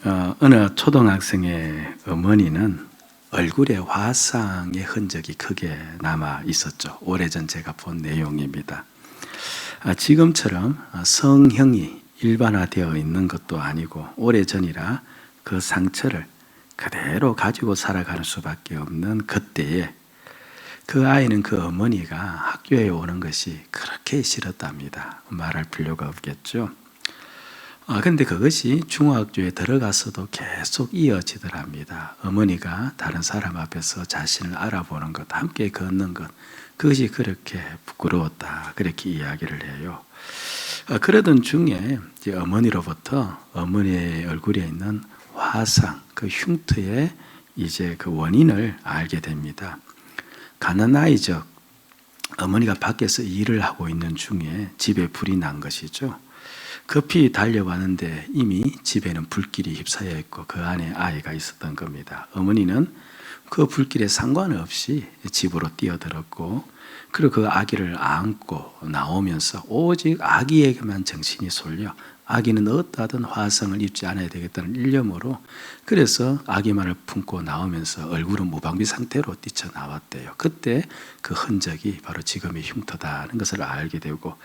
어느 초등학생의 어머니는 얼굴에 화상의 흔적이 크게 남아 있었죠. 오래전 제가 본 내용입니다. 지금처럼 성형이 일반화되어 있는 것도 아니고 오래전이라 그 상처를 그대로 가지고 살아가는 수밖에 없는 그때에 그 아이는 그 어머니가 학교에 오는 것이 그렇게 싫었답니다. 말할 필요가 없겠죠. 근데 그것이 중학교에 들어가서도 계속 이어지더랍니다. 어머니가 다른 사람 앞에서 자신을 알아보는 것, 함께 걷는 것, 그것이 그렇게 부끄러웠다. 그렇게 이야기를 해요. 그러던 중에 이제 어머니로부터 어머니의 얼굴에 있는 화상, 그 흉터의 이제 그 원인을 알게 됩니다. 가난아이적 어머니가 밖에서 일을 하고 있는 중에 집에 불이 난 것이죠. 급히 달려왔는데 이미 집에는 불길이 휩싸여 있고 그 안에 아이가 있었던 겁니다. 어머니는 그 불길에 상관없이 집으로 뛰어들었고 그리고 그 아기를 안고 나오면서 오직 아기에게만 정신이 쏠려 아기는 어떠하든 화상을 입지 않아야 되겠다는 일념으로 그래서 아기만을 품고 나오면서 얼굴은 무방비 상태로 뛰쳐나왔대요. 그때 그 흔적이 바로 지금의 흉터다는 것을 알게 되고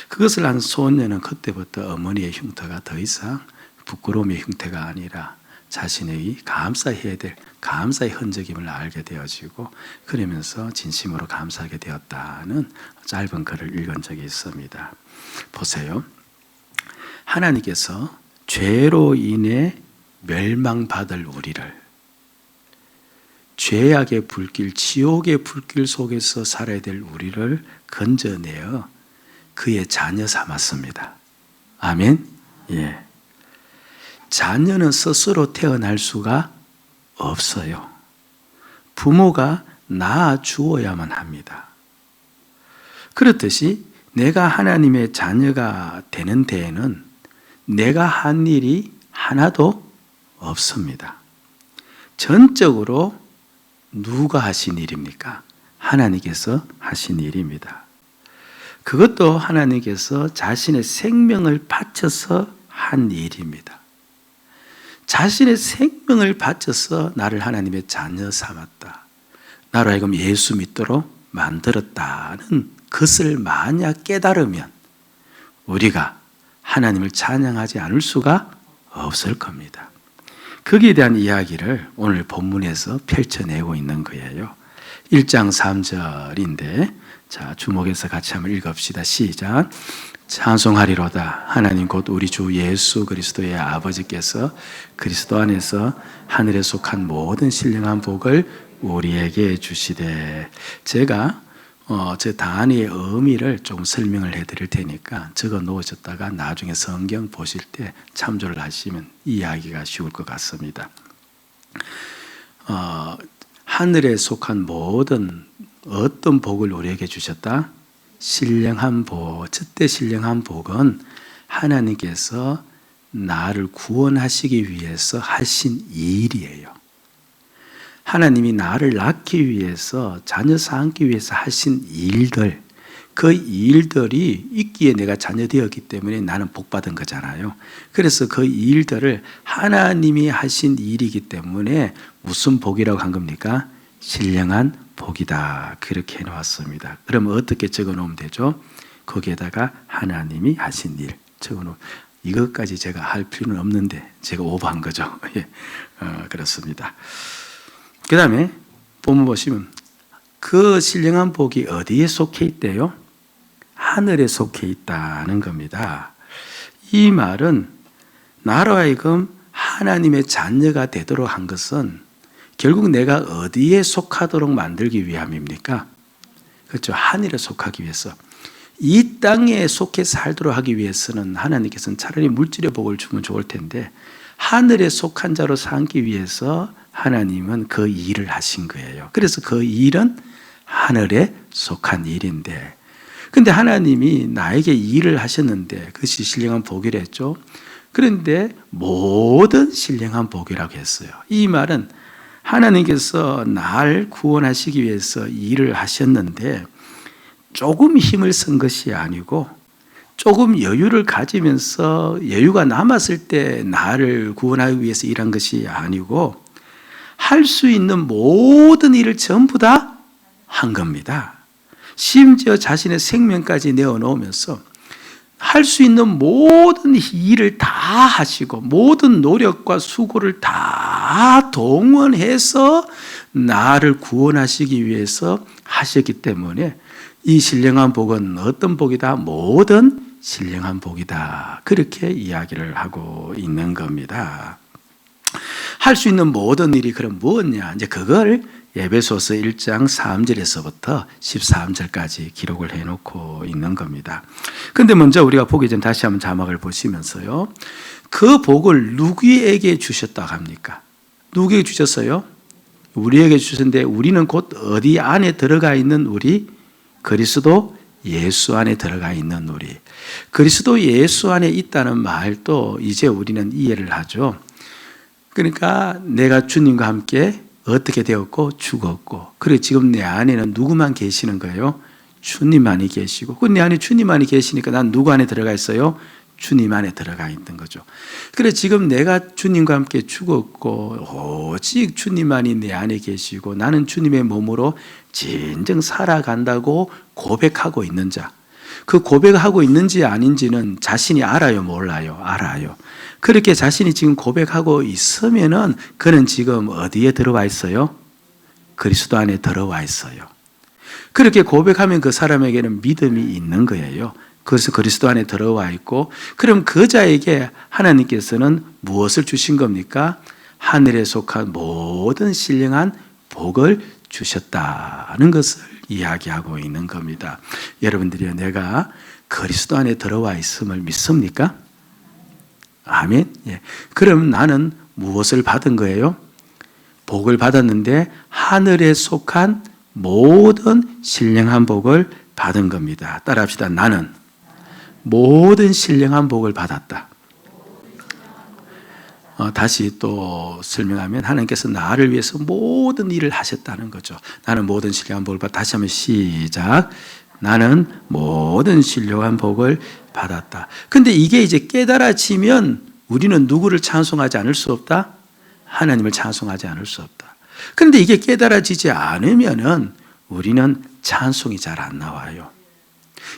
그것을 한 소녀는 그때부터 어머니의 흉터가 더 이상 부끄러움의 흉터가 아니라 자신의 감사해야 될 감사의 흔적임을 알게 되어지고 그러면서 진심으로 감사하게 되었다는 짧은 글을 읽은 적이 있습니다. 보세요. 하나님께서 죄로 인해 멸망받을 우리를 죄악의 불길, 지옥의 불길 속에서 살아야 될 우리를 건져내어 그의 자녀 삼았습니다. 아멘? 예. 자녀는 스스로 태어날 수가 없어요. 부모가 낳아 주어야만 합니다. 그렇듯이 내가 하나님의 자녀가 되는 데에는 내가 한 일이 하나도 없습니다. 전적으로 누가 하신 일입니까? 하나님께서 하신 일입니다. 그것도 하나님께서 자신의 생명을 바쳐서 한 일입니다. 자신의 생명을 바쳐서 나를 하나님의 자녀 삼았다. 나로 하여금 예수 믿도록 만들었다는 것을 만약 깨달으면 우리가 하나님을 찬양하지 않을 수가 없을 겁니다. 거기에 대한 이야기를 오늘 본문에서 펼쳐내고 있는 거예요. 1장 3절인데 자, 주목해서 같이 한번 읽읍시다. 시작. 찬송하리로다. 하나님 곧 우리 주 예수 그리스도의 아버지께서 그리스도 안에서 하늘에 속한 모든 신령한 복을 우리에게 주시되 제가 제 단어의 의미를 좀 설명을 해드릴 테니까 적어 놓으셨다가 나중에 성경 보실 때 참조를 하시면 이해하기가 쉬울 것 같습니다. 하늘에 속한 모든 어떤 복을 우리에게 주셨다? 신령한 복. 저때 신령한 복은 하나님께서 나를 구원하시기 위해서 하신 일이에요. 하나님이 나를 낳기 위해서 자녀 삼기 위해서 하신 일들, 그 일들이 있기에 내가 자녀 되었기 때문에 나는 복받은 거잖아요. 그래서 그 일들을 하나님이 하신 일이기 때문에 무슨 복이라고 한 겁니까? 신령한 복이다. 그렇게 해놓았습니다. 그럼 어떻게 적어놓으면 되죠? 거기에다가 하나님이 하신 일 적어놓으면 이것까지 제가 할 필요는 없는데 제가 오버한 거죠. 예, 그렇습니다. 그 다음에 본문 보시면 그 신령한 복이 어디에 속해 있대요? 하늘에 속해 있다는 겁니다. 이 말은 나로 하여금 하나님의 자녀가 되도록 한 것은 결국 내가 어디에 속하도록 만들기 위함입니까? 그렇죠. 하늘에 속하기 위해서. 이 땅에 속해 살도록 하기 위해서는 하나님께서는 차라리 물질의 복을 주면 좋을 텐데 하늘에 속한 자로 삼기 위해서 하나님은 그 일을 하신 거예요. 그래서 그 일은 하늘에 속한 일인데 근데 하나님이 나에게 일을 하셨는데 그것이 신령한 복이라 했죠. 그런데 모든 신령한 복이라고 했어요. 이 말은 하나님께서 날 구원하시기 위해서 일을 하셨는데 조금 힘을 쓴 것이 아니고 조금 여유를 가지면서 여유가 남았을 때 나를 구원하기 위해서 일한 것이 아니고 할 수 있는 모든 일을 전부 다 한 겁니다. 심지어 자신의 생명까지 내어놓으면서 할 수 있는 모든 일을 다 하시고 모든 노력과 수고를 다 동원해서 나를 구원하시기 위해서 하셨기 때문에 이 신령한 복은 어떤 복이다? 모든 신령한 복이다. 그렇게 이야기를 하고 있는 겁니다. 할 수 있는 모든 일이 그럼 무엇냐? 이제 그걸 에베소서 1장 3절에서부터 13절까지 기록을 해놓고 있는 겁니다. 그런데 먼저 우리가 보기 전 다시 한번 자막을 보시면서요. 그 복을 누구에게 주셨다고 합니까? 누구에게 주셨어요? 우리에게 주셨는데 우리는 곧 어디 안에 들어가 있는 우리? 그리스도 예수 안에 들어가 있는 우리. 그리스도 예수 안에 있다는 말도 이제 우리는 이해를 하죠. 그러니까 내가 주님과 함께 어떻게 되었고 죽었고, 그리고 지금 내 안에는 누구만 계시는 거예요? 주님만이 계시고, 그 내 안에 주님만이 계시니까 난 누구 안에 들어가 있어요? 주님 안에 들어가 있는 거죠. 그래 지금 내가 주님과 함께 죽었고 오직 주님만이 내 안에 계시고 나는 주님의 몸으로 진정 살아간다고 고백하고 있는 자, 그 고백하고 있는지 아닌지는 자신이 알아요, 몰라요? 알아요. 그렇게 자신이 지금 고백하고 있으면은 그는 지금 어디에 들어와 있어요? 그리스도 안에 들어와 있어요. 그렇게 고백하면 그 사람에게는 믿음이 있는 거예요. 그래서 그리스도 안에 들어와 있고, 그럼 그 자에게 하나님께서는 무엇을 주신 겁니까? 하늘에 속한 모든 신령한 복을 주셨다는 것을 이야기하고 있는 겁니다. 여러분들이요, 내가 그리스도 안에 들어와 있음을 믿습니까? 아멘. 예. 그럼 나는 무엇을 받은 거예요? 복을 받았는데 하늘에 속한 모든 신령한 복을 받은 겁니다. 따라합시다. 나는 모든 신령한 복을 받았다. 다시 또 설명하면 하나님께서 나를 위해서 모든 일을 하셨다는 거죠. 나는 모든 신령한 복을 받았다. 다시 한번 시작. 나는 모든 신령한 복을 받았다. 근데 이게 이제 깨달아지면 우리는 누구를 찬송하지 않을 수 없다? 하나님을 찬송하지 않을 수 없다. 그런데 이게 깨달아지지 않으면은 우리는 찬송이 잘 안 나와요.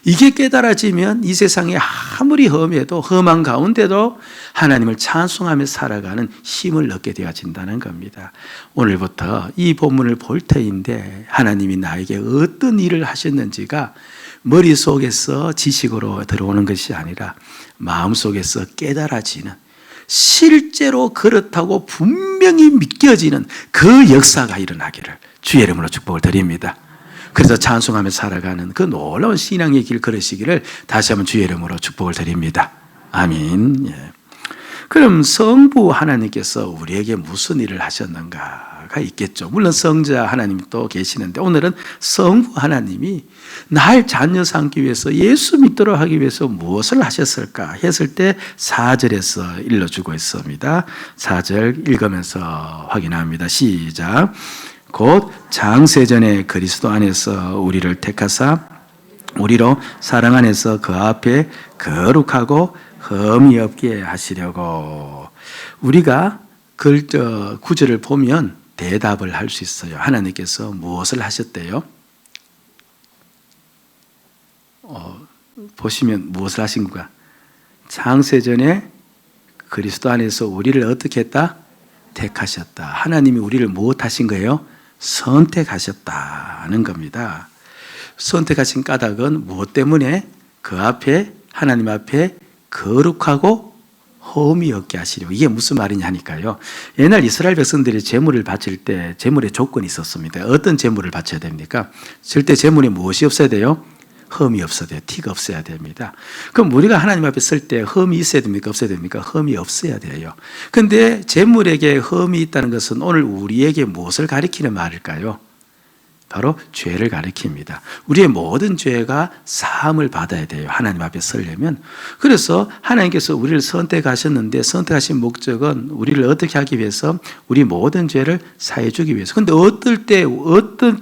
이게 깨달아지면 이 세상에 아무리 험해도 험한 가운데도 하나님을 찬송하며 살아가는 힘을 얻게 되어진다는 겁니다. 오늘부터 이 본문을 볼 터인데 하나님이 나에게 어떤 일을 하셨는지가 머릿속에서 지식으로 들어오는 것이 아니라 마음속에서 깨달아지는, 실제로 그렇다고 분명히 믿겨지는 그 역사가 일어나기를 주의 이름으로 축복을 드립니다. 그래서 찬송하며 살아가는 그 놀라운 신앙의 길 걸으시기를 다시 한번 주의 이름으로 축복을 드립니다. 아멘. 예. 그럼 성부 하나님께서 우리에게 무슨 일을 하셨는가가 있겠죠. 물론 성자 하나님도 계시는데 오늘은 성부 하나님이 날 자녀 삼기 위해서 예수 믿도록 하기 위해서 무엇을 하셨을까 했을 때 4절에서 일러주고 있습니다. 4절 읽으면서 확인합니다. 시작. 곧 장세전에 그리스도 안에서 우리를 택하사 우리로 사랑 안에서 그 앞에 거룩하고 흠이 없게 하시려고. 우리가 그 구절을 보면 대답을 할 수 있어요. 하나님께서 무엇을 하셨대요? 보시면 무엇을 하신가? 장세전에 그리스도 안에서 우리를 어떻게 했다? 택하셨다. 하나님이 우리를 무엇하신 거예요? 선택하셨다는 겁니다. 선택하신 까닭은 무엇 때문에? 그 앞에, 하나님 앞에 거룩하고 흠이 없게 하시려고. 이게 무슨 말이냐 하니까요, 옛날 이스라엘 백성들이 제물을 바칠 때 제물의 조건이 있었습니다. 어떤 제물을 바쳐야 됩니까? 절대 제물에 무엇이 없어야 돼요? 흠이 없어야 돼요. 티가 없어야 됩니다. 그럼 우리가 하나님 앞에 쓸 때 흠이 있어야 됩니까? 없어야 됩니까? 흠이 없어야 돼요. 그런데 제물에게 흠이 있다는 것은 오늘 우리에게 무엇을 가리키는 말일까요? 바로 죄를 가리킵니다. 우리의 모든 죄가 사함을 받아야 돼요. 하나님 앞에 서려면. 그래서 하나님께서 우리를 선택하셨는데 선택하신 목적은 우리를 어떻게 하기 위해서? 우리 모든 죄를 사해 주기 위해서. 그런데 어떨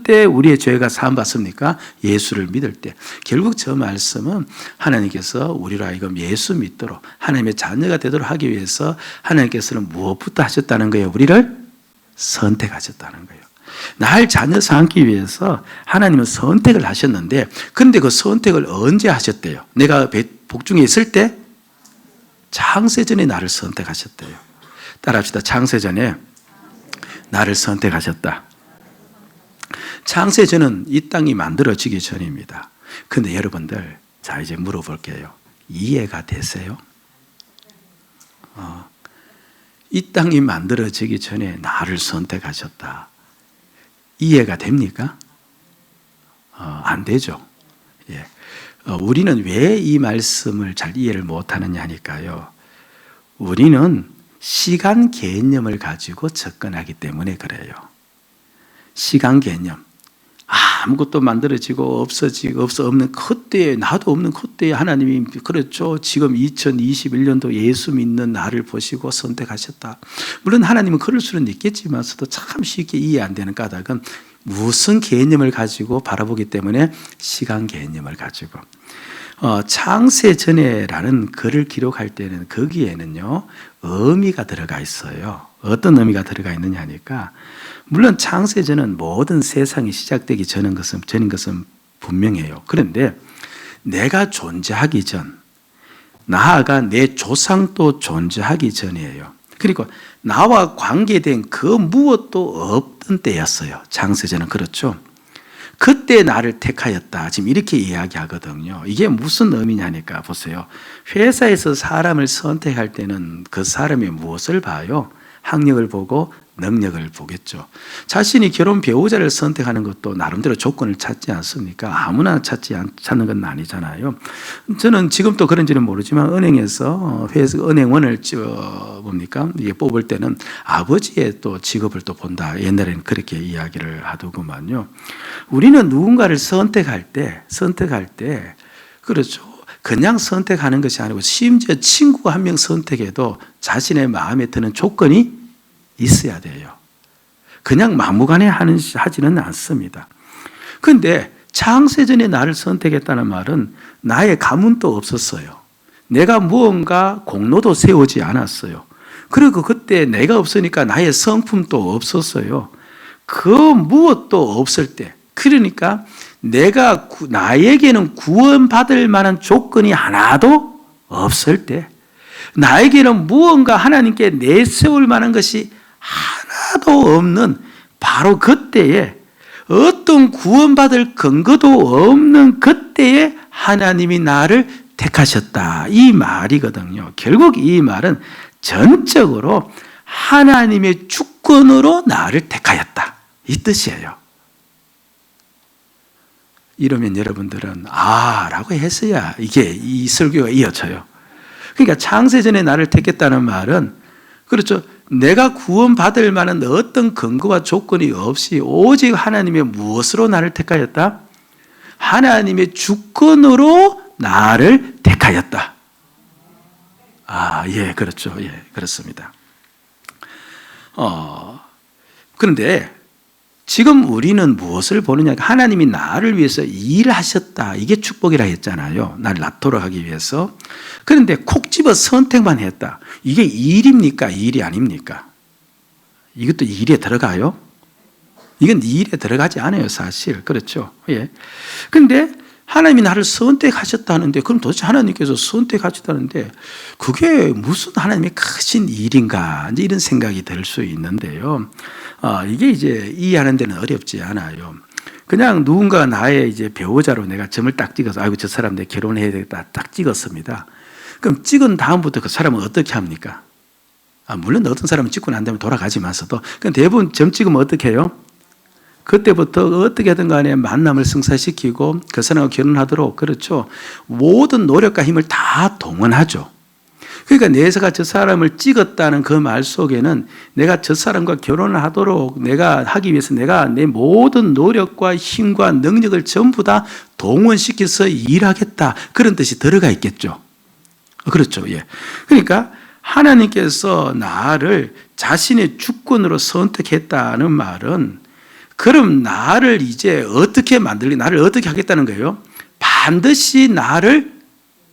때 우리의 죄가 사함 받습니까? 예수를 믿을 때. 결국 저 말씀은 하나님께서 우리로 하여금 예수 믿도록 하나님의 자녀가 되도록 하기 위해서 하나님께서는 무엇부터 하셨다는 거예요? 우리를 선택하셨다는 거예요. 날 자녀 삼기 위해서 하나님은 선택을 하셨는데, 그런데 그 선택을 언제 하셨대요? 내가 복중에 있을 때? 창세전에 나를 선택하셨대요. 따라합시다. 창세전에 나를 선택하셨다. 창세전은 이 땅이 만들어지기 전입니다. 그런데 여러분들, 자 이제 물어볼게요. 이해가 되세요? 이 땅이 만들어지기 전에 나를 선택하셨다. 이해가 됩니까? 안 되죠. 예. 우리는 왜 이 말씀을 잘 이해를 못하느냐 하니까요. 우리는 시간 개념을 가지고 접근하기 때문에 그래요. 시간 개념. 아무것도 만들어지고 없어지고 없는 그때에, 나도 없는 그때에 하나님이 그렇죠. 지금 2021년도 예수 믿는 나를 보시고 선택하셨다. 물론 하나님은 그럴 수는 있겠지만서도 참 쉽게 이해 안 되는 까닭은 무슨 개념을 가지고 바라보기 때문에 시간 개념을 가지고. 창세전에라는 글을 기록할 때는 거기에는요 의미가 들어가 있어요. 어떤 의미가 들어가 있느냐 하니까, 물론 창세전은 모든 세상이 시작되기 전인 것은 분명해요. 그런데 내가 존재하기 전, 나아가 내 조상도 존재하기 전이에요. 그리고 나와 관계된 그 무엇도 없던 때였어요. 창세전은. 그렇죠. 그때 나를 택하였다. 지금 이렇게 이야기하거든요. 이게 무슨 의미냐니까 보세요. 회사에서 사람을 선택할 때는 그 사람이 무엇을 봐요? 학력을 보고 능력을 보겠죠. 자신이 결혼 배우자를 선택하는 것도 나름대로 조건을 찾지 않습니까? 아무나 찾는 건 아니잖아요. 저는 지금도 그런지는 모르지만 은행에서 은행원을 이게 뽑을 때는 아버지의 또 직업을 또 본다. 옛날에는 그렇게 이야기를 하더구만요. 우리는 누군가를 선택할 때 그렇죠. 그냥 선택하는 것이 아니고 심지어 친구 한 명 선택해도 자신의 마음에 드는 조건이 있어야 돼요. 그냥 막무가내 하지는 않습니다. 그런데 창세전에 나를 선택했다는 말은 나의 가문도 없었어요. 내가 무언가 공로도 세우지 않았어요. 그리고 그때 내가 없으니까 나의 성품도 없었어요. 그 무엇도 없을 때, 그러니까 나에게는 구원받을 만한 조건이 하나도 없을 때, 나에게는 무언가 하나님께 내세울 만한 것이 하나도 없는 바로 그때에, 어떤 구원받을 근거도 없는 그때에 하나님이 나를 택하셨다. 이 말이거든요. 결국 이 말은 전적으로 하나님의 주권으로 나를 택하였다. 이 뜻이에요. 이러면 여러분들은 라고 했어야 이 설교가 이어져요. 그러니까 창세전에 나를 택했다는 말은, 그렇죠. 내가 구원받을 만한 어떤 근거와 조건이 없이 오직 하나님의 무엇으로 나를 택하였다? 하나님의 주권으로 나를 택하였다. 예, 그렇죠. 예, 그렇습니다. 그런데 지금 우리는 무엇을 보느냐? 하나님이 나를 위해서 일하셨다. 이게 축복이라 했잖아요. 나를 낳도록 하기 위해서. 그런데 콕 집어 선택만 했다. 이게 일입니까? 일이 아닙니까? 이것도 일에 들어가요? 이건 일에 들어가지 않아요, 사실. 그렇죠. 예. 그런데 하나님이 나를 선택하셨다는데, 그럼 도대체 하나님께서 선택하셨다는데 그게 무슨 하나님의 크신 일인가? 이제 이런 생각이 들 수 있는데요. 이게 이제 이해하는 데는 어렵지 않아요. 그냥 누군가 나의 이제 배우자로 내가 점을 딱 찍어서, 아이고, 저 사람 내 결혼해야 되겠다. 딱 찍었습니다. 그럼 찍은 다음부터 그 사람은 어떻게 합니까? 물론 어떤 사람은 찍고 난 다음에 돌아가지만서도, 대부분 점 찍으면 어떻게 해요? 그때부터 어떻게든 간에 만남을 성사시키고 그 사람과 결혼하도록, 그렇죠, 모든 노력과 힘을 다 동원하죠. 그러니까 내가 저 사람을 찍었다는 그 말 속에는 내가 저 사람과 결혼을 하도록 내가 하기 위해서 내가 내 모든 노력과 힘과 능력을 전부 다 동원시켜서 일하겠다, 그런 뜻이 들어가 있겠죠. 그렇죠. 예. 그러니까 하나님께서 나를 자신의 주권으로 선택했다는 말은, 그럼 나를 이제 어떻게 나를 어떻게 하겠다는 거예요? 반드시 나를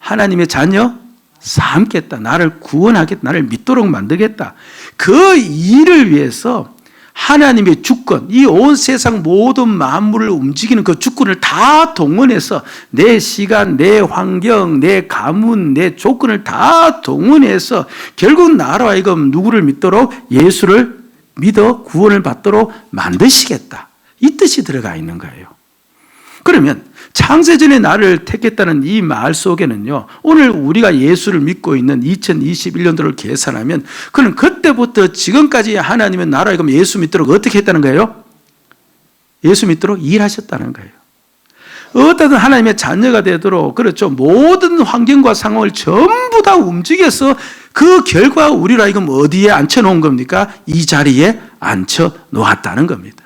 하나님의 자녀 삼겠다, 나를 구원하겠다, 나를 믿도록 만들겠다. 그 일을 위해서 하나님의 주권, 이 온 세상 모든 만물을 움직이는 그 주권을 다 동원해서 내 시간, 내 환경, 내 가문, 내 조건을 다 동원해서 결국 나로 하여금 누구를 믿도록, 예수를 믿어 구원을 받도록 만드시겠다, 이 뜻이 들어가 있는 거예요. 그러면 창세전에 나를 택했다는 이 말 속에는요, 오늘 우리가 예수를 믿고 있는 2021년도를 계산하면, 그는 그때부터 지금까지 하나님은 나로 하여금 예수 믿도록 어떻게 했다는 거예요? 예수 믿도록 일하셨다는 거예요. 어떻든 하나님의 자녀가 되도록, 그렇죠, 모든 환경과 상황을 전부 다 움직여서 그 결과 우리로 하여금 어디에 앉혀놓은 겁니까? 이 자리에 앉혀놓았다는 겁니다.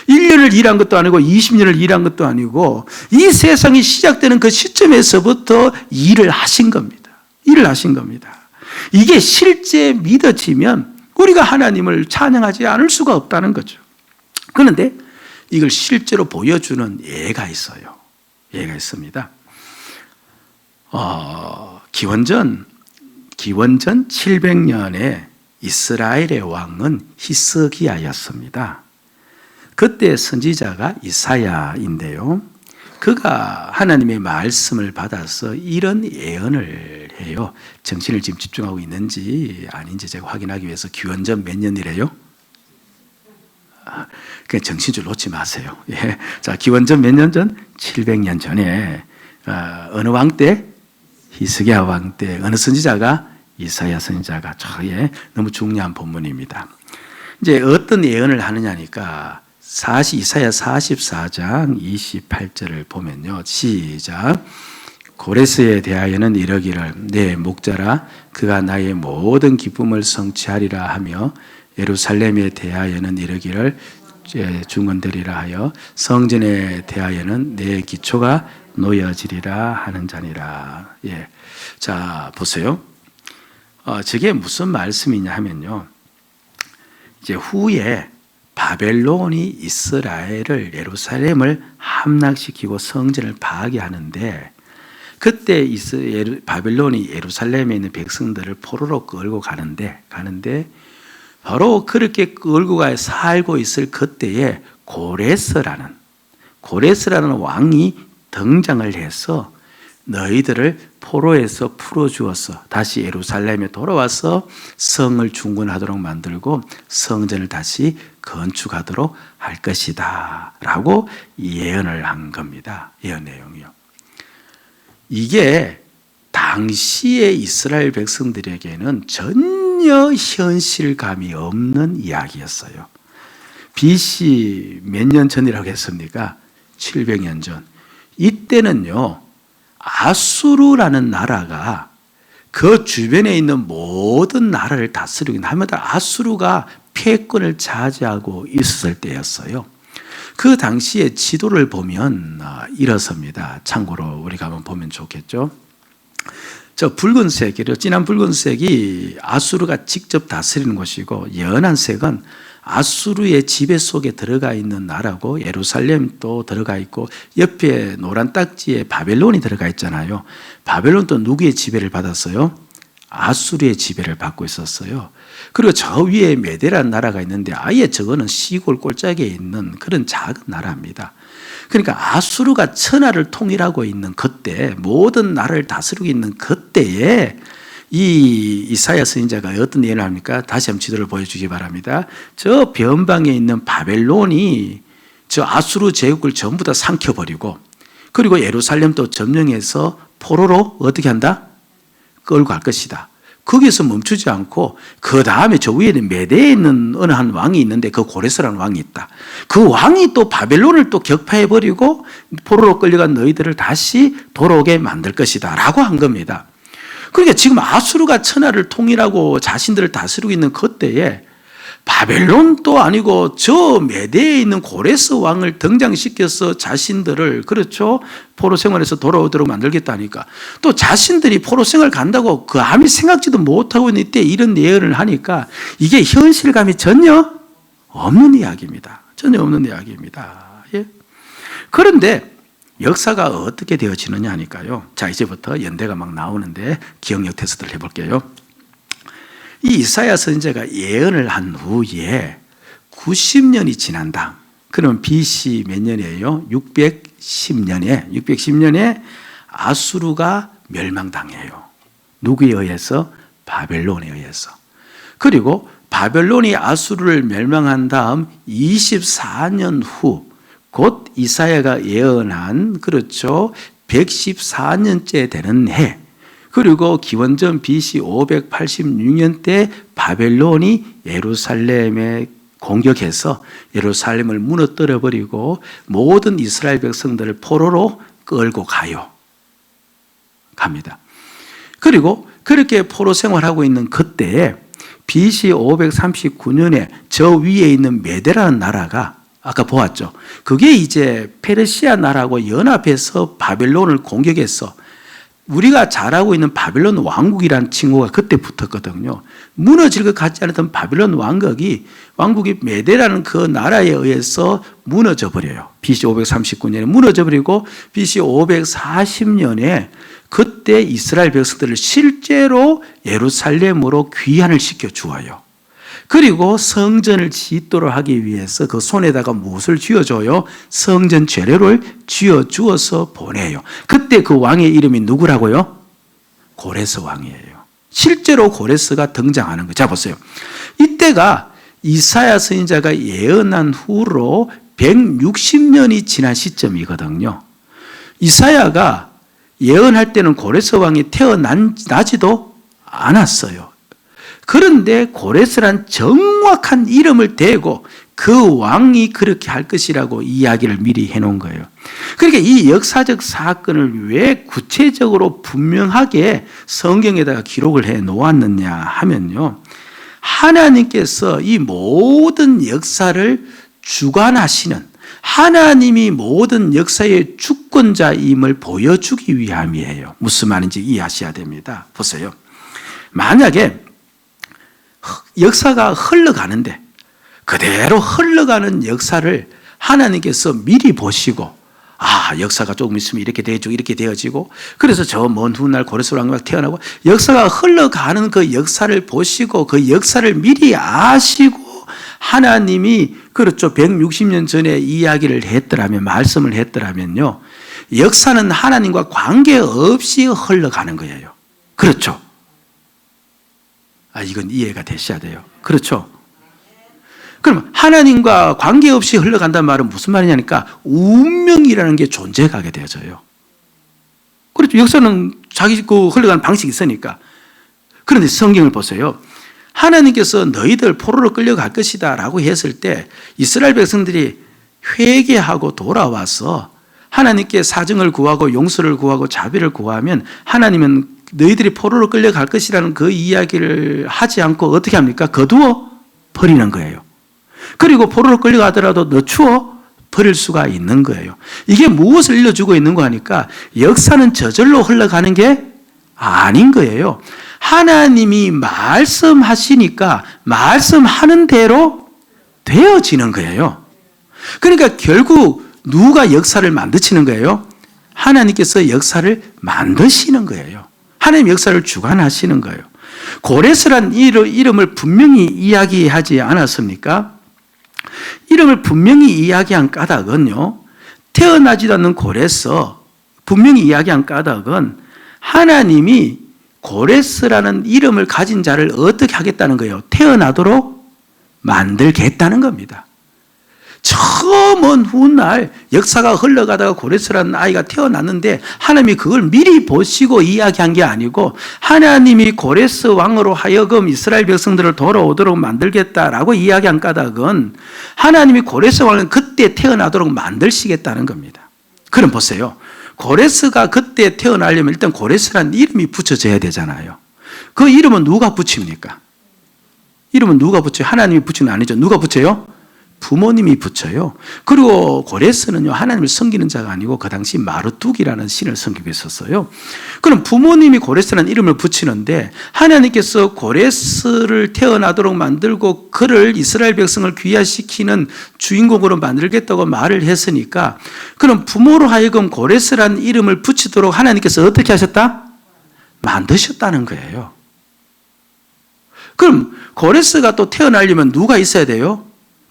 1년을 일한 것도 아니고 20년을 일한 것도 아니고, 이 세상이 시작되는 그 시점에서부터 일을 하신 겁니다. 일을 하신 겁니다. 이게 실제 믿어지면 우리가 하나님을 찬양하지 않을 수가 없다는 거죠. 그런데 이걸 실제로 보여주는 예가 있어요. 예가 있습니다. 기원전 700년에 이스라엘의 왕은 히스기야였습니다. 그때 선지자가 이사야인데요, 그가 하나님의 말씀을 받아서 이런 예언을 해요. 정신을 지금 집중하고 있는지 아닌지 제가 확인하기 위해서 기원전 몇 년이래요? 그냥 정신줄 놓지 마세요. 예. 자, 기원전 몇 년 전? 700년 전에 어느 왕 때? 히스기야 왕 때. 어느 선지자가? 이사야 선지자가. 예, 너무 중요한 본문입니다. 이제 어떤 예언을 하느냐니까, 이사야 44장 28절을 보면요, 시작. 고레스에 대하여는 이러기를, 내 목자라 그가 나의 모든 기쁨을 성취하리라 하며, 예루살렘에 대하여는 이러기를, 중건되리라 하여 성전에 대하여는 내 기초가 놓여지리라 하는 자니라. 예. 자, 보세요. 저게 무슨 말씀이냐 하면요, 이제 후에 바벨론이 이스라엘을, 예루살렘을 함락시키고 성전을 파괴하는데, 그때 바벨론이 예루살렘에 있는 백성들을 포로로 끌고 가는데 바로 그렇게 끌고 가 살고 있을 그때에 고레스라는 왕이 등장을 해서 너희들을 포로에서 풀어주어서 다시 예루살렘에 돌아와서 성을 중건하도록 만들고 성전을 다시 건축하도록 할 것이다 라고 예언을 한 겁니다. 예언 내용이요. 이게 당시의 이스라엘 백성들에게는 전혀 현실감이 없는 이야기였어요. BC 몇 년 전이라고 했습니까? 700년 전. 이때는요, 아수르라는 나라가 그 주변에 있는 모든 나라를 다스리긴 하마다 아수르가 패권을 차지하고 있었을 때였어요. 그 당시의 지도를 보면 이렇습니다. 참고로 우리가 한번 보면 좋겠죠. 저 붉은색이요, 진한 붉은색이 아수르가 직접 다스리는 곳이고, 연한 색은 아수르의 지배 속에 들어가 있는 나라고, 예루살렘도 들어가 있고, 옆에 노란 딱지에 바벨론이 들어가 있잖아요. 바벨론도 누구의 지배를 받았어요? 아수르의 지배를 받고 있었어요. 그리고 저 위에 메데라는 나라가 있는데, 아예 저거는 시골 꼴짝에 있는 그런 작은 나라입니다. 그러니까 아수르가 천하를 통일하고 있는 그때, 모든 나라를 다스리고 있는 그때에 이 이사야 선지자가 어떤 예언을 합니까? 다시 한번 지도를 보여주기 바랍니다. 저 변방에 있는 바벨론이 저 아수르 제국을 전부 다 삼켜버리고, 그리고 예루살렘도 점령해서 포로로 어떻게 한다? 끌고 갈 것이다. 거기서 멈추지 않고 그 다음에 저 위에 메대에 있는 어느 한 왕이 있는데, 그 고레스라는 왕이 있다. 그 왕이 또 바벨론을 또 격파해버리고 포로로 끌려간 너희들을 다시 돌아오게 만들 것이다 라고 한 겁니다. 그러니까 지금 아수르가 천하를 통일하고 자신들을 다스리고 있는 그때에 바벨론도 아니고 저 메대에 있는 고레스 왕을 등장시켜서 자신들을 그렇죠 포로 생활에서 돌아오도록 만들겠다니까 또 자신들이 포로 생활 간다고 그 아무 생각지도 못하고 있는 때 이런 예언을 하니까 이게 현실감이 전혀 없는 이야기입니다. 전혀 없는 이야기입니다. 예? 그런데 역사가 어떻게 되어지느냐 하니까요. 자, 이제부터 연대가 막 나오는데 기억력 테스트를 해볼게요. 이 이사야 선지자가 예언을 한 후에 90년이 지난 다음, 그러면 BC 몇 년이에요? 610년에 아수르가 멸망당해요. 누구에 의해서? 바벨론에 의해서. 그리고 바벨론이 아수르를 멸망한 다음 24년 후, 곧 이사야가 예언한 그렇죠 114년째 되는 해, 그리고 기원전 BC 586년 때 바벨론이 예루살렘에 공격해서 예루살렘을 무너뜨려 버리고 모든 이스라엘 백성들을 포로로 끌고 갑니다. 그리고 그렇게 포로 생활하고 있는 그때에 BC 539년에 저 위에 있는 메대라는 나라가 아까 보았죠. 그게 이제 페르시아 나라하고 연합해서 바벨론을 공격해서 우리가 잘 알고 있는 바벨론 왕국이라는 칭호가 그때 붙었거든요. 무너질 것 같지 않았던 바벨론 왕국이 메대라는 그 나라에 의해서 무너져 버려요. BC 539년에 무너져 버리고 BC 540년에 그때 이스라엘 백성들을 실제로 예루살렘으로 귀환을 시켜 주어요. 그리고 성전을 짓도록 하기 위해서 그 손에다가 무엇을 쥐어줘요? 성전 재료를 쥐어주어서 보내요. 그때 그 왕의 이름이 누구라고요? 고레스 왕이에요. 실제로 고레스가 등장하는 거예요. 자, 보세요. 이때가 이사야 선지자가 예언한 후로 160년이 지난 시점이거든요. 이사야가 예언할 때는 고레스 왕이 태어나지도 않았어요. 그런데 고레스란 정확한 이름을 대고 그 왕이 그렇게 할 것이라고 이야기를 미리 해놓은 거예요. 그러니까 이 역사적 사건을 왜 구체적으로 분명하게 성경에다가 기록을 해 놓았느냐 하면요, 하나님께서 이 모든 역사를 주관하시는 하나님이 모든 역사의 주권자임을 보여주기 위함이에요. 무슨 말인지 이해하셔야 됩니다. 보세요. 만약에 역사가 흘러가는데 그대로 흘러가는 역사를 하나님께서 미리 보시고 역사가 조금 있으면 이렇게 되어지고 그래서 저 먼 훗날 고레스 왕이 태어나고 역사가 흘러가는 그 역사를 보시고 그 역사를 미리 아시고 하나님이 그렇죠 160년 전에 이야기를 했더라면 말씀을 했더라면요 역사는 하나님과 관계없이 흘러가는 거예요. 그렇죠? 이건 이해가 되셔야 돼요. 그렇죠? 그럼 하나님과 관계없이 흘러간다는 말은 무슨 말이냐니까 운명이라는 게 존재하게 되어져요. 그렇죠? 역사는 자기 흘러가는 방식이 있으니까. 그런데 성경을 보세요. 하나님께서 너희들 포로로 끌려갈 것이다 라고 했을 때 이스라엘 백성들이 회개하고 돌아와서 하나님께 사정을 구하고 용서를 구하고 자비를 구하면 하나님은 너희들이 포로로 끌려갈 것이라는 그 이야기를 하지 않고 어떻게 합니까? 거두어 버리는 거예요. 그리고 포로로 끌려가더라도 늦추어 버릴 수가 있는 거예요. 이게 무엇을 일러주고 있는 거 하니까 역사는 저절로 흘러가는 게 아닌 거예요. 하나님이 말씀하시니까 말씀하는 대로 되어지는 거예요. 그러니까 결국 누가 역사를 만드시는 거예요? 하나님께서 역사를 만드시는 거예요. 하나님 역사를 주관하시는 거예요. 고레스란 이름을 분명히 이야기하지 않았습니까? 이름을 분명히 이야기한 까닭은요, 태어나지도 않는 고레스, 분명히 이야기한 까닭은 하나님이 고레스라는 이름을 가진 자를 어떻게 하겠다는 거예요? 태어나도록 만들겠다는 겁니다. 저 먼 훗날 역사가 흘러가다가 고레스라는 아이가 태어났는데 하나님이 그걸 미리 보시고 이야기한 게 아니고 하나님이 고레스 왕으로 하여금 이스라엘 백성들을 돌아오도록 만들겠다라고 이야기한 까닭은 하나님이 고레스 왕을 그때 태어나도록 만들시겠다는 겁니다. 그럼 보세요. 고레스가 그때 태어나려면 일단 고레스라는 이름이 붙여져야 되잖아요. 그 이름은 누가 붙입니까? 이름은 누가 붙여요? 하나님이 붙이는 거 아니죠. 누가 붙여요? 부모님이 붙여요. 그리고 고레스는요, 하나님을 섬기는 자가 아니고 그 당시 마르뚝이라는 신을 섬기고 있었어요. 그럼 부모님이 고레스라는 이름을 붙이는데 하나님께서 고레스를 태어나도록 만들고 그를 이스라엘 백성을 귀화시키는 주인공으로 만들겠다고 말을 했으니까, 그럼 부모로 하여금 고레스라는 이름을 붙이도록 하나님께서 어떻게 하셨다? 만드셨다는 거예요. 그럼 고레스가 또 태어나려면 누가 있어야 돼요?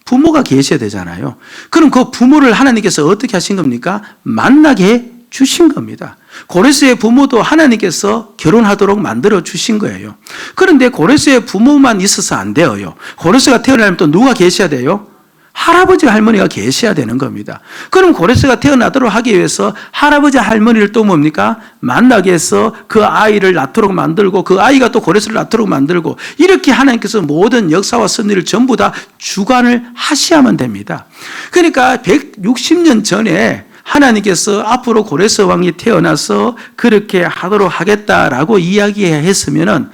부모가 계셔야 되잖아요. 그럼 그 부모를 하나님께서 어떻게 하신 겁니까? 만나게 주신 겁니다. 고레스의 부모도 하나님께서 결혼하도록 만들어 주신 거예요. 그런데 고레스의 부모만 있어서 안 돼요. 고레스가 태어나려면 또 누가 계셔야 돼요? 할아버지 할머니가 계셔야 되는 겁니다. 그럼 고레스가 태어나도록 하기 위해서 할아버지 할머니를 또 뭡니까? 만나게 해서 그 아이를 낳도록 만들고 그 아이가 또 고레스를 낳도록 만들고, 이렇게 하나님께서 모든 역사와 섭리를 전부 다 주관을 하셔야만 됩니다. 그러니까 160년 전에 하나님께서 앞으로 고레스 왕이 태어나서 그렇게 하도록 하겠다라고 이야기했으면은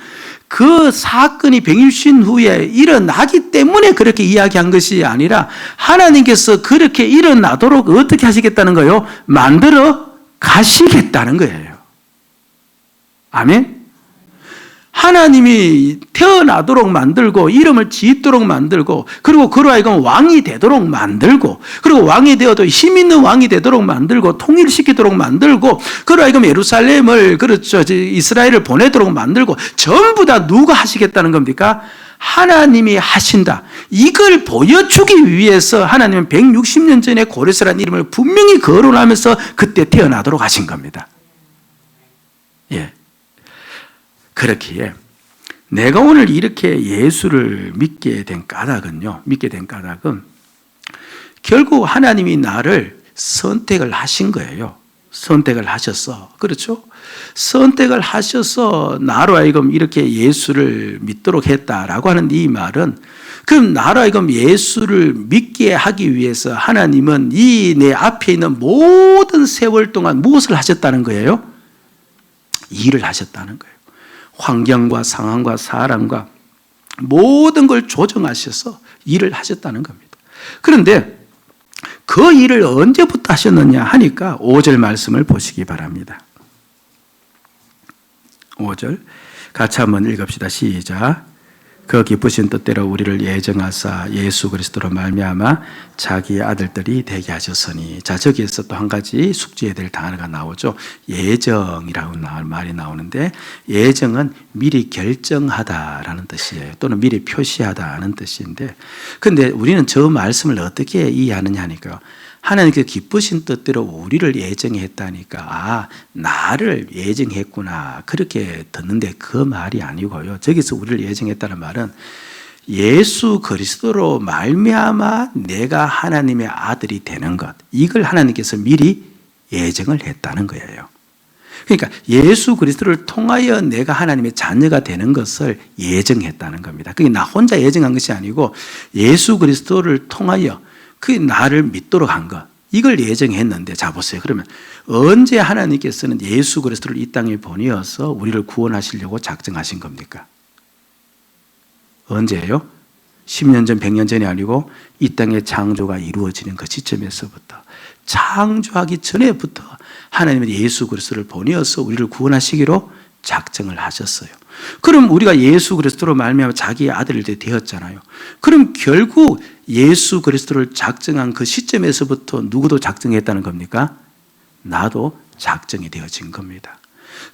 그 사건이 160년 후에 일어나기 때문에 그렇게 이야기한 것이 아니라 하나님께서 그렇게 일어나도록 어떻게 하시겠다는 거예요? 만들어 가시겠다는 거예요. 아멘? 하나님이 태어나도록 만들고 이름을 짓도록 만들고, 그리고 그로 하여금 왕이 되도록 만들고, 그리고 왕이 되어도 힘 있는 왕이 되도록 만들고 통일시키도록 만들고, 그로 하여금 예루살렘을, 그렇죠, 이스라엘을 보내도록 만들고, 전부 다 누가 하시겠다는 겁니까? 하나님이 하신다. 이걸 보여주기 위해서 하나님은 160년 전에 고레스라는 이름을 분명히 거론하면서 그때 태어나도록 하신 겁니다. 예. 그렇기에 내가 오늘 이렇게 예수를 믿게 된 까닭은 결국 하나님이 나를 선택을 하신 거예요. 선택을 하셨어. 그렇죠? 선택을 하셔서 나로 하여금 이렇게 예수를 믿도록 했다라고 하는 이 말은, 그럼 나로 하여금 예수를 믿게 하기 위해서 하나님은 이 내 앞에 있는 모든 세월 동안 무엇을 하셨다는 거예요? 일을 하셨다는 거예요. 환경과 상황과 사람과 모든 걸 조정하셔서 일을 하셨다는 겁니다. 그런데 그 일을 언제부터 하셨느냐 하니까 5절 말씀을 보시기 바랍니다. 5절 같이 한번 읽읍시다. 시작. 그 기쁘신 뜻대로 우리를 예정하사 예수 그리스도로 말미암아 자기의 아들들이 되게 하셨으니. 자, 저기에서 또 한 가지 숙지해야 될 단어가 나오죠. 예정이라고 말이 나오는데, 예정은 미리 결정하다라는 뜻이에요. 또는 미리 표시하다는 뜻인데, 근데 우리는 저 말씀을 어떻게 이해하느냐 하니까, 하나님께서 기쁘신 뜻대로 우리를 예정했다니까, 아, 나를 예정했구나, 그렇게 듣는데 그 말이 아니고요. 저기서 우리를 예정했다는 말은 예수 그리스도로 말미암아 내가 하나님의 아들이 되는 것, 이걸 하나님께서 미리 예정을 했다는 거예요. 그러니까 예수 그리스도를 통하여 내가 하나님의 자녀가 되는 것을 예정했다는 겁니다. 그게 나 혼자 예정한 것이 아니고 예수 그리스도를 통하여 그 나를 믿도록 한 것, 이걸 예정했는데, 자 보세요. 그러면 언제 하나님께서는 예수 그리스도를 이 땅에 보내어서 우리를 구원하시려고 작정하신 겁니까? 언제예요? 10년 전, 100년 전이 아니고 이 땅의 창조가 이루어지는 그 시점에서부터, 창조하기 전에부터 하나님은 예수 그리스도를 보내어서 우리를 구원하시기로 작정을 하셨어요. 그럼 우리가 예수 그리스도로 말미암아 자기의 아들이 되었잖아요. 그럼 결국 예수 그리스도를 작정한 그 시점에서부터 누구도 작정했다는 겁니까? 나도 작정이 되어진 겁니다.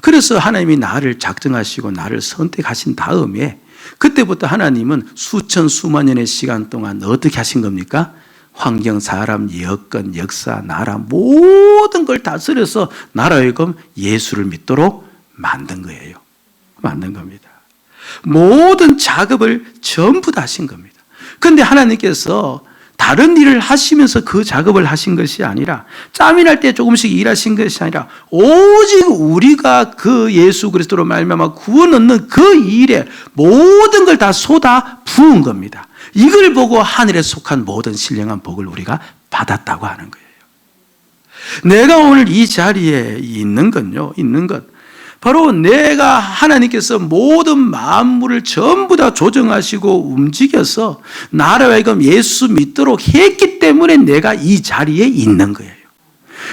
그래서 하나님이 나를 작정하시고 나를 선택하신 다음에, 그때부터 하나님은 수천 수만 년의 시간 동안 어떻게 하신 겁니까? 환경, 사람, 여건, 역사, 나라, 모든 걸 다스려서 나로 하여금 예수를 믿도록 만든 거예요. 만든 겁니다. 모든 작업을 전부 다 하신 겁니다. 그런데 하나님께서 다른 일을 하시면서 그 작업을 하신 것이 아니라, 짬이 날 때 조금씩 일하신 것이 아니라, 오직 우리가 그 예수 그리스도로 말미암아 구원 얻는 그 일에 모든 걸 다 쏟아 부은 겁니다. 이걸 보고 하늘에 속한 모든 신령한 복을 우리가 받았다고 하는 거예요. 내가 오늘 이 자리에 있는 건요, 있는 것. 바로 내가 하나님께서 모든 만물을 전부 다 조정하시고 움직여서 나를 하여금 예수 믿도록 했기 때문에 내가 이 자리에 있는 거예요.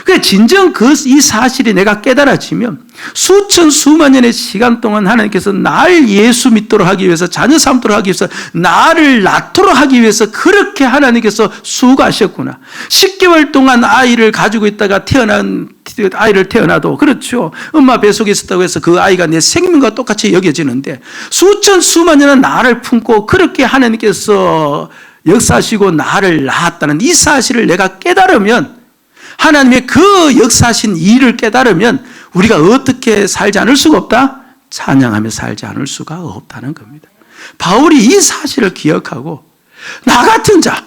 그러니까 진정 이 사실이 내가 깨달아지면 수천 수만 년의 시간 동안 하나님께서 나를 예수 믿도록 하기 위해서, 자녀 삼도록 하기 위해서, 나를 낳도록 하기 위해서 그렇게 하나님께서 수고하셨구나. 10개월 동안 아이를 가지고 있다가 아이를 태어나도, 그렇죠, 엄마 뱃속에 있었다고 해서 그 아이가 내 생명과 똑같이 여겨지는데 수천 수만 년은 나를 품고 그렇게 하나님께서 역사하시고 나를 낳았다는 이 사실을 내가 깨달으면, 하나님의 그 역사하신 일을 깨달으면 우리가 어떻게 살지 않을 수가 없다? 찬양하며 살지 않을 수가 없다는 겁니다. 바울이 이 사실을 기억하고, 나 같은 자,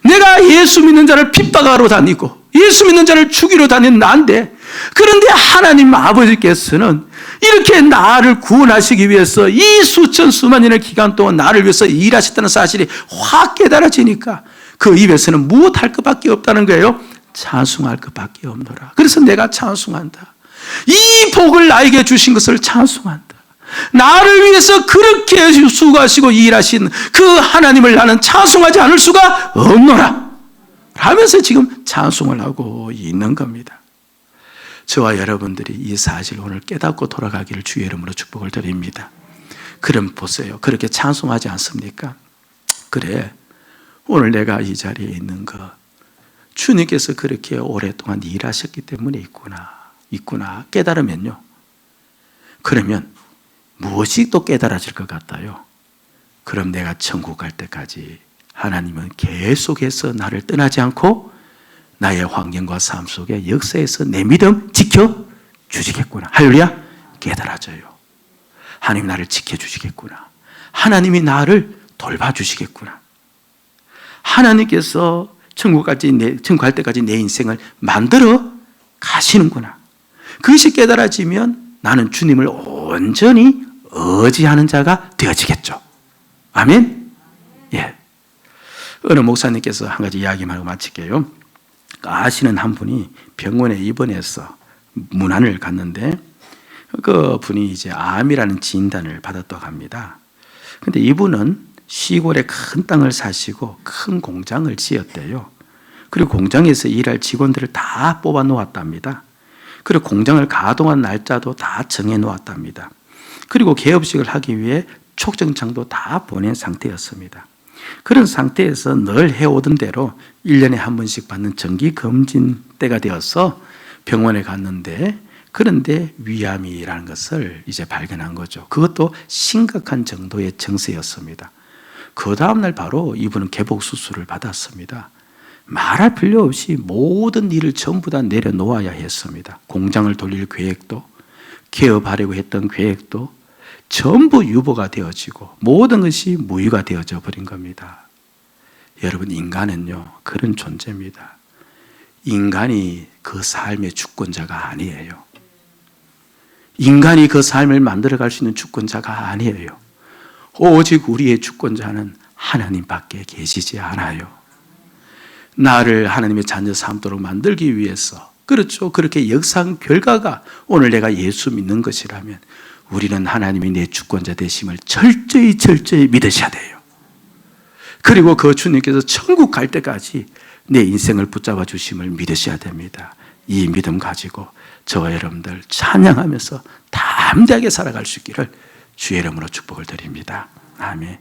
내가 예수 믿는 자를 핍박하러 다니고 예수 믿는 자를 죽이러 다니는 나인데, 그런데 하나님 아버지께서는 이렇게 나를 구원하시기 위해서 이 수천 수만 년의 기간 동안 나를 위해서 일하셨다는 사실이 확 깨달아지니까 그 입에서는 무엇할 것밖에 없다는 거예요. 찬송할 것밖에 없노라. 그래서 내가 찬송한다. 이 복을 나에게 주신 것을 찬송한다. 나를 위해서 그렇게 수고하시고 일하신 그 하나님을 나는 찬송하지 않을 수가 없노라 하면서 지금 찬송을 하고 있는 겁니다. 저와 여러분들이 이 사실을 오늘 깨닫고 돌아가기를 주의 이름으로 축복을 드립니다. 그럼 보세요. 그렇게 찬송하지 않습니까? 그래, 오늘 내가 이 자리에 있는 거 주님께서 그렇게 오랫동안 일하셨기 때문에 있구나 깨달으면요, 그러면 무엇이 또 깨달아질 것 같아요? 그럼 내가 천국 갈 때까지 하나님은 계속해서 나를 떠나지 않고 나의 환경과 삶 속에 역사에서 내 믿음 지켜주시겠구나. 할렐루야. 깨달아져요. 하나님이 나를 지켜주시겠구나. 하나님이 나를 돌봐주시겠구나. 하나님께서 천국 갈 때까지 내 인생을 만들어 가시는구나. 그것이 깨달아지면 나는 주님을 온전히 의지하는 자가 되어지겠죠. 아멘? 예. 어느 목사님께서 한 가지 이야기만 하고 마칠게요. 아시는 한 분이 병원에 입원해서 문안을 갔는데 그 분이 이제 암이라는 진단을 받았다고 합니다. 근데 이분은 시골에 큰 땅을 사시고 큰 공장을 지었대요. 그리고 공장에서 일할 직원들을 다 뽑아 놓았답니다. 그리고 공장을 가동한 날짜도 다 정해 놓았답니다. 그리고 개업식을 하기 위해 촉정장도 다 보낸 상태였습니다. 그런 상태에서 늘 해오던 대로 1년에 한 번씩 받는 정기검진 때가 되어서 병원에 갔는데, 그런데 위암이라는 것을 이제 발견한 거죠. 그것도 심각한 정도의 증세였습니다. 그 다음날 바로 이분은 개복 수술을 받았습니다. 말할 필요 없이 모든 일을 전부 다 내려놓아야 했습니다. 공장을 돌릴 계획도, 개업하려고 했던 계획도 전부 유보가 되어지고 모든 것이 무효가 되어져 버린 겁니다. 여러분, 인간은요, 그런 존재입니다. 인간이 그 삶의 주권자가 아니에요. 인간이 그 삶을 만들어갈 수 있는 주권자가 아니에요. 오직 우리의 주권자는 하나님밖에 계시지 않아요. 나를 하나님의 자녀 삼도록 만들기 위해서, 그렇죠, 그렇게 역사한 결과가 오늘 내가 예수 믿는 것이라면 우리는 하나님이 내 주권자 되심을 철저히 믿으셔야 돼요. 그리고 그 주님께서 천국 갈 때까지 내 인생을 붙잡아 주심을 믿으셔야 됩니다. 이 믿음 가지고 저와 여러분들 찬양하면서 담대하게 살아갈 수 있기를 주의 이름으로 축복을 드립니다. 아멘.